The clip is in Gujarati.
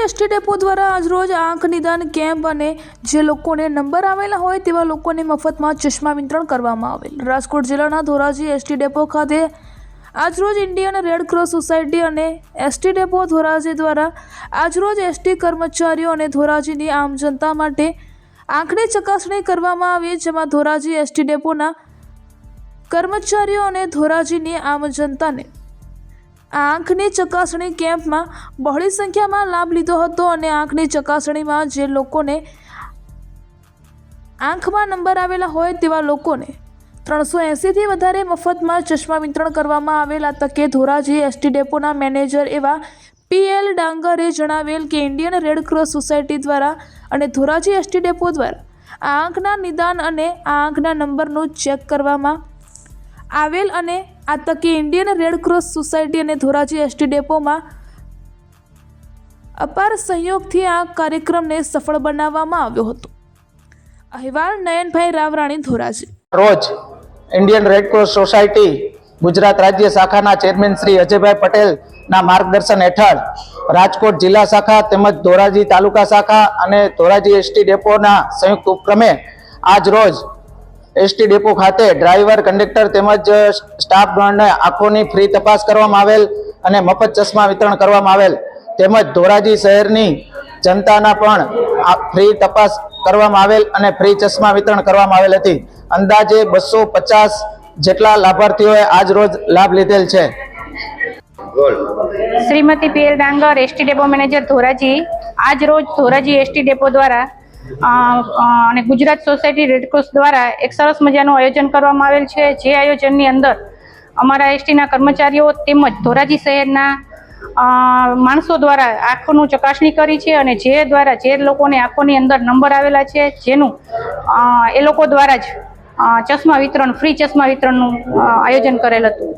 એસટી ડેપો દ્વારા આજરોજ આંખ નિદાન કેમ્પ અને જે લોકોને નંબર આવેલા હોય તેવા લોકોને મફતમાં ચશ્મા વિતરણ કરવામાં આવેલ। રાજકોટ જિલ્લાના ધોરાજી એસટી ડેપો ખાતે આજરોજ ઇન્ડિયન રેડ ક્રોસ સોસાયટી અને એસટી ડેપો ધોરાજી દ્વારા આજરોજ એસટી કર્મચારીઓ અને ધોરાજીની આમ જનતા માટે આંખની ચકાસણી કરવામાં આવી, જેમાં ધોરાજી એસટી ડેપોના કર્મચારીઓ અને ધોરાજીની આમ જનતાને આંખની ચકાસણી કેમ્પમાં બહોળી સંખ્યામાં લાભ લીધો હતો અને આંખની ચકાસણીમાં જે લોકોને આંખમાં નંબર આવેલા હોય તેવા લોકોને 380થી વધારે મફતમાં ચશ્મા વિતરણ કરવામાં આવેલ। આ તકે ધોરાજી એસટી ડેપોના મેનેજર એવા PL ડાંગરે જણાવેલ કે ઇન્ડિયન રેડ ક્રોસ સોસાયટી દ્વારા અને ધોરાજી એસટી ડેપો દ્વારા આંખના નિદાન અને આંખના નંબરનું ચેક કરવામાં આવેલ અને આ તકે ઇન્ડિયન રેડ ક્રોસ સોસાયટી અને ધોરાજી એસટી ડેપોમાં અપાર સહયોગથી આ કાર્યક્રમને સફળ બનાવવામાં આવ્યો હતો। અહેવાલ નયનભાઈ રાવરાણી, ધોરાજી। રોજ Indian red cross society Gujarat રાજ્ય શાખાના ચેરમેન શ્રી અજયભાઈ પટેલના માર્ગદર્શન હેઠળ રાજકોટ જિલ્લા શાખા તેમજ ધોરાજી તાલુકા શાખા અને ધોરાજી એસટી ડેપોના સંયુક્ત ઉપક્રમે આજ રોજ એસટી ડેપો ખાતે ડ્રાઈવર, કંડક્ટર તેમજ સ્ટાફગણને આંખોની ફ્રી તપાસ કરવામાં આવેલ અને મફત ચશ્મા વિતરણ કરવામાં આવેલ, તેમજ ધોરાજી શહેરની જનતાના પણ ફ્રી તપાસ કરવામાં આવેલ અને ફ્રી ચશ્મા વિતરણ કરવામાં આવેલ હતી। અંદાજે 250 જેટલા લાભાર્થીઓએ આજ રોજ લાભ લીધેલ છે। શ્રીમતી PL ડાંગર, એસટી ડેપો મેનેજર, ધોરાજી। આજ રોજ ધોરાજી એસટી ડેપો દ્વારા અને ગુજરાત સોસાયટી રેડક્રોસ દ્વારા એક સરસ મજાનું આયોજન કરવામાં આવેલ છે, જે આયોજનની અંદર અમારા એસટીના કર્મચારીઓ તેમજ ધોરાજી શહેરના માણસો દ્વારા આંખોનું ચકાસણી કરી છે અને જે દ્વારા જે લોકોને આંખોની અંદર નંબર આવેલા છે જેનું એ લોકો દ્વારા જ ચશ્મા વિતરણ, ફ્રી ચશ્મા વિતરણનું આયોજન કરેલ હતું।